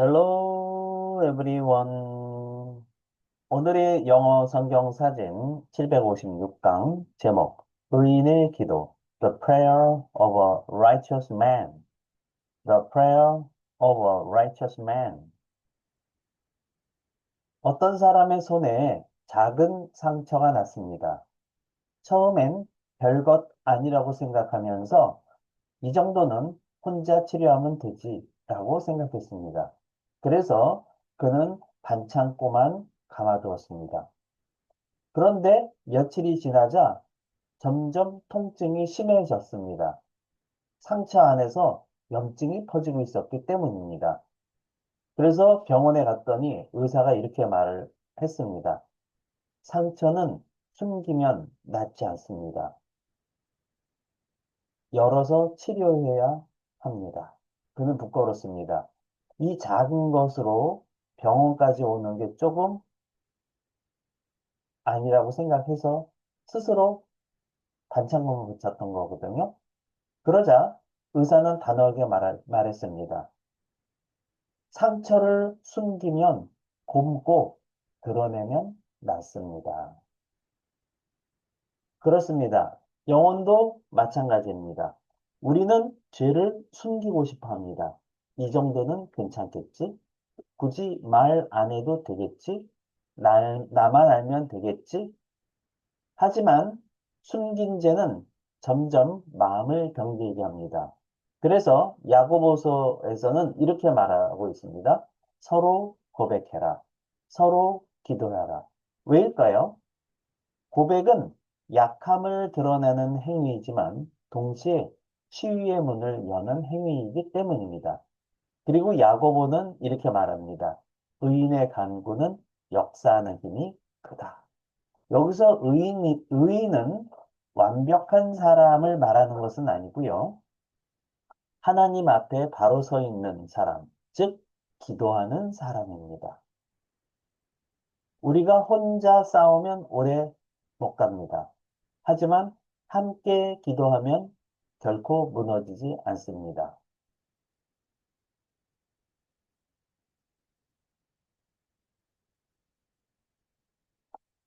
Hello everyone. 오늘의 영어 성경 사진 756강 제목 의인의 기도 The Prayer of a Righteous Man. The Prayer of a Righteous Man. 어떤 사람의 손에 작은 상처가 났습니다. 처음엔 별것 아니라고 생각하면서 이 정도는 혼자 치료하면 되지 라고 생각했습니다. 그래서 그는 반창고만 감아두었습니다. 그런데 며칠이 지나자 점점 통증이 심해졌습니다. 상처 안에서 염증이 퍼지고 있었기 때문입니다. 그래서 병원에 갔더니 의사가 이렇게 말을 했습니다. 상처는 숨기면 낫지 않습니다. 열어서 치료해야 합니다. 그는 부끄럽습니다. 이 작은 것으로 병원까지 오는 게 조금 아니라고 생각해서 스스로 반창고를 붙였던 거거든요. 그러자 의사는 단호하게 말했습니다. 상처를 숨기면 곪고 드러내면 낫습니다. 그렇습니다. 영혼도 마찬가지입니다. 우리는 죄를 숨기고 싶어 합니다. 이 정도는 괜찮겠지? 굳이 말 안 해도 되겠지? 나만 알면 되겠지? 하지만 숨긴 죄는 점점 마음을 병들게 합니다. 그래서 야고보서에서는 이렇게 말하고 있습니다. 서로 고백해라. 서로 기도해라. 왜일까요? 고백은 약함을 드러내는 행위이지만 동시에 치유의 문을 여는 행위이기 때문입니다. 그리고 야고보는 이렇게 말합니다. 의인의 간구는 역사하는 힘이 크다. 여기서 의인은 완벽한 사람을 말하는 것은 아니고요. 하나님 앞에 바로 서 있는 사람, 즉 기도하는 사람입니다. 우리가 혼자 싸우면 오래 못 갑니다. 하지만 함께 기도하면 결코 무너지지 않습니다.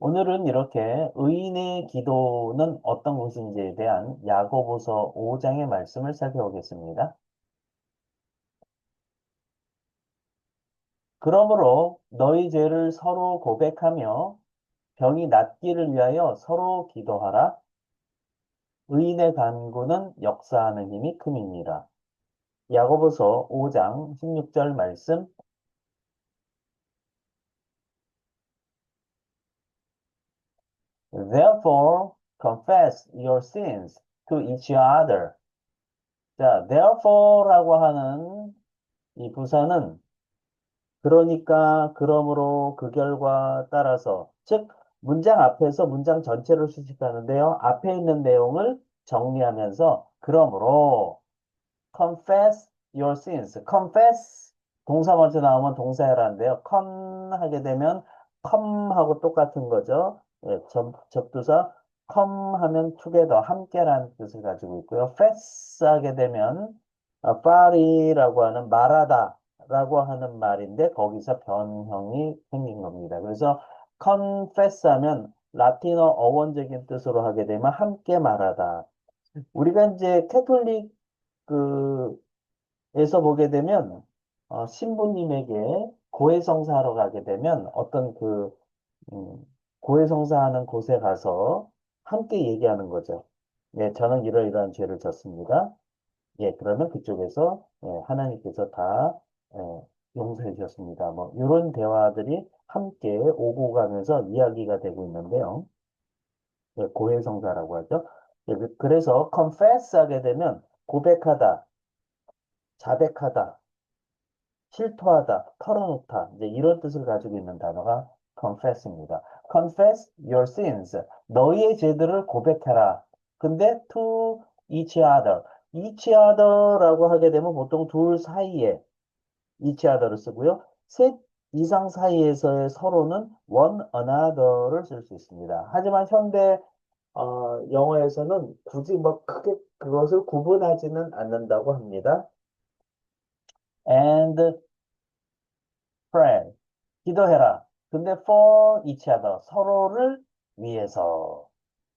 오늘은 이렇게 의인의 기도는 어떤 것인지에 대한 야고보서 5장의 말씀을 살펴보겠습니다. 그러므로 너희 죄를 서로 고백하며 병이 낫기를 위하여 서로 기도하라. 의인의 간구는 역사하는 힘이 큼이니라. 야고보서 5장 16절 말씀. Therefore confess your sins to each other. 자, therefore라고 하는 이 부사는 그러니까, 그러므로, 그 결과 따라서, 즉, 문장 앞에서 문장 전체를 수식하는데요. 앞에 있는 내용을 정리하면서, 그러므로, confess your sins. confess, 동사 먼저 나오면 동사해라인데요. con 하게 되면 come 하고 똑같은 거죠. 예, 접두사 come 하면 together, 함께라는 뜻을 가지고 있고요. fess 하게 되면 파리라고 하는 말하다 라고 하는 말인데 거기서 변형이 생긴 겁니다. 그래서 confess 하면 라틴어 어원적인 뜻으로 하게 되면 함께 말하다. 우리가 이제 캐톨릭 에서 보게 되면 신부님에게 고해성사하러 가게 되면 어떤 음, 고해성사하는 곳에 가서 함께 얘기하는 거죠. 예, 저는 이러이러한 죄를 졌습니다. 예, 그러면 그쪽에서 예, 하나님께서 다 예, 용서해 주셨습니다. 뭐 이런 대화들이 함께 오고 가면서 이야기가 되고 있는데요. 예, 고해성사라고 하죠. 예, 그래서 confess 하게 되면 고백하다, 자백하다, 실토하다, 털어놓다, 이제 이런 뜻을 가지고 있는 단어가 confess입니다. confess your sins. 너희의 죄들을 고백해라. 근데 to each other. each other라고 하게 되면 보통 둘 사이에 each other를 쓰고요. 셋 이상 사이에서의 서로는 one another를 쓸 수 있습니다. 하지만 현대 영어에서는 굳이 뭐 크게 그것을 구분하지는 않는다고 합니다. And pray. 기도해라. 근데 for each other. 서로를 위해서.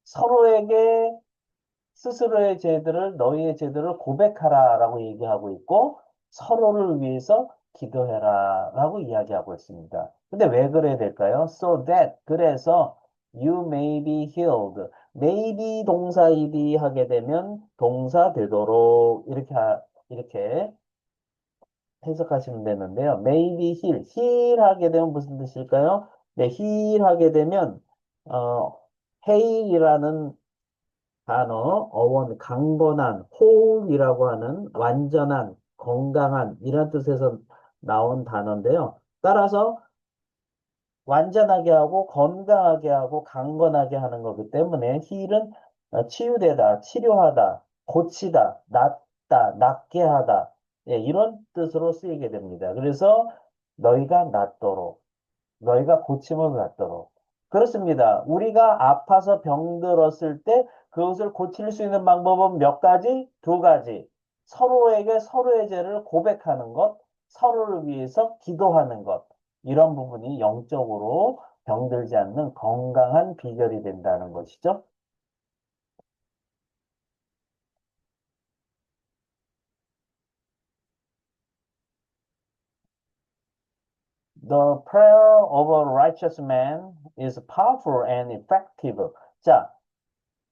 서로에게 스스로의 죄들을, 너희의 죄들을 고백하라 라고 얘기하고 있고, 서로를 위해서 기도해라 라고 이야기하고 있습니다. 근데 왜 그래야 될까요? So that, 그래서 you may be healed. maybe 동사이디 하게 되면 동사 되도록 이렇게 해석하시면 되는데요. maybe heal. heal 하게 되면 무슨 뜻일까요? 네, heal 하게 되면, 어, heal이라는 단어, 어원, 강건한, whole이라고 하는 완전한, 건강한, 이런 뜻에서 나온 단어인데요. 따라서 완전하게 하고, 건강하게 하고, 강건하게 하는 거기 때문에 heal은 치유되다, 치료하다, 고치다, 낫다, 낫게 하다. 예, 이런 뜻으로 쓰이게 됩니다. 그래서 너희가 낫도록. 너희가 고침을 갖도록. 그렇습니다. 우리가 아파서 병들었을 때 그것을 고칠 수 있는 방법은 몇 가지? 두 가지. 서로에게 서로의 죄를 고백하는 것, 서로를 위해서 기도하는 것. 이런 부분이 영적으로 병들지 않는 건강한 비결이 된다는 것이죠. The prayer of a righteous man is powerful and effective. 자,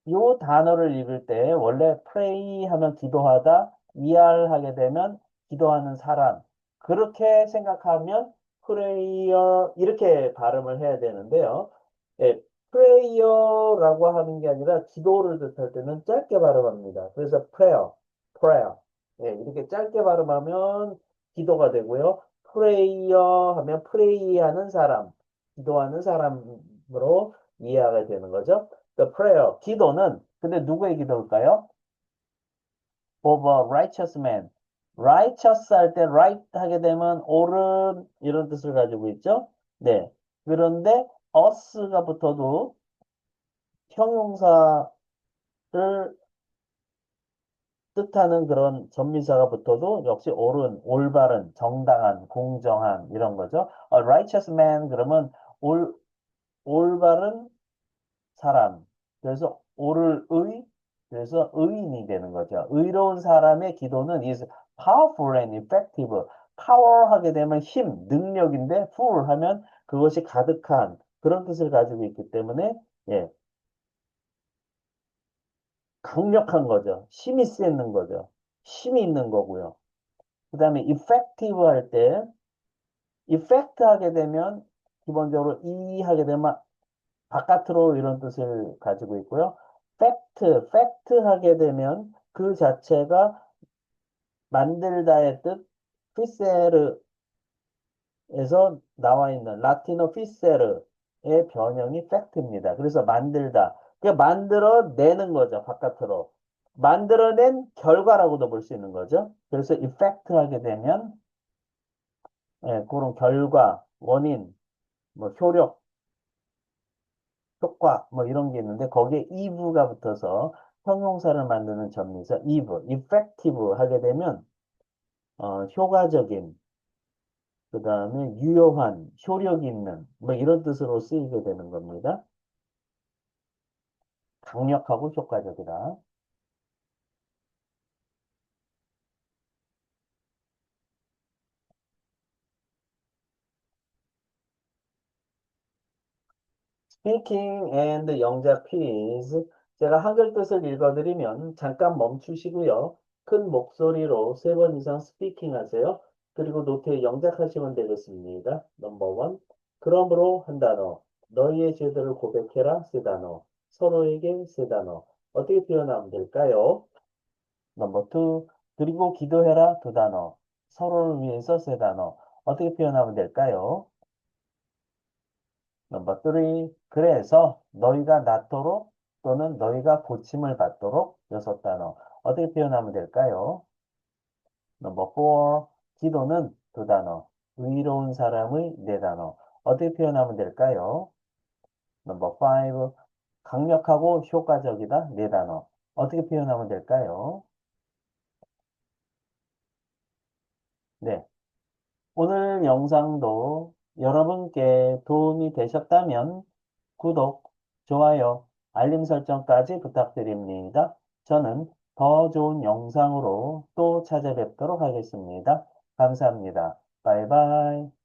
요 단어를 읽을 때 원래 pray 하면 기도하다, ER 하게 되면 기도하는 사람. 그렇게 생각하면 prayer 이렇게 발음을 해야 되는데요. 예, prayer라고 하는 게 아니라 기도를 뜻할 때는 짧게 발음합니다. 그래서 prayer. 예, 이렇게 짧게 발음하면 기도가 되고요. prayer 하면 pray하는 사람, 기도하는 사람으로 이해하게 되는 거죠. The prayer, 기도는, 근데 누구의 기도일까요? Of a righteous man. righteous 할 때 right 하게 되면 옳은 이런 뜻을 가지고 있죠. 네. 그런데 us가 붙어도 형용사를 뜻하는 그런 전미사가 붙어도 역시 옳은, 올바른, 정당한, 공정한 이런 거죠. A righteous man 그러면 올바른 사람. 그래서 옳을 의, 그래서 의인이 되는 거죠. 의로운 사람의 기도는 is powerful and effective. power 하게 되면 힘, 능력인데 full 하면 그것이 가득한 그런 뜻을 가지고 있기 때문에 예, 강력한 거죠. 힘이 쓰는 거죠. 힘이 있는 거고요. 그 다음에 effective 할 때 effect 하게 되면 기본적으로 이 하게 되면 바깥으로 이런 뜻을 가지고 있고요. 팩트 하게 되면 그 자체가 만들다의 뜻, 피세르에서 나와 있는 라틴어 피세르의 변형이 팩트입니다. 그래서 만들다. 그 만들어내는 거죠, 바깥으로. 만들어낸 결과라고도 볼 수 있는 거죠. 그래서 이펙트 하게 되면 예, 그런 결과, 원인, 뭐 효력, 효과 뭐 이런 게 있는데 거기에 eve가 붙어서 형용사를 만드는 접미사 eve, effective 하게 되면 효과적인, 그 다음에 유효한, 효력 있는 뭐 이런 뜻으로 쓰이게 되는 겁니다. 강력하고 효과적이다. Speaking and 영작 please. 제가 한글 뜻을 읽어드리면 잠깐 멈추시고요. 큰 목소리로 세 번 이상 스피킹 하세요. 그리고 노트에 영작하시면 되겠습니다. 넘버 원. 그러므로 한 단어. 너희의 죄들을 고백해라 세 단어. 서로에게 세 단어. 어떻게 표현하면 될까요? 넘버 투. 그리고 기도해라 두 단어. 서로를 위해서 세 단어. 어떻게 표현하면 될까요? 넘버 3. 그래서 너희가 낫도록 또는 너희가 고침을 받도록 여섯 단어. 어떻게 표현하면 될까요? 넘버 4. 기도는 두 단어. 의로운 사람의 네 단어. 어떻게 표현하면 될까요? 넘버 5. 강력하고 효과적이다 네 단어. 어떻게 표현하면 될까요? 네. 오늘 영상도 여러분께 도움이 되셨다면 구독, 좋아요, 알림 설정까지 부탁드립니다. 저는 더 좋은 영상으로 또 찾아뵙도록 하겠습니다. 감사합니다. 바이바이.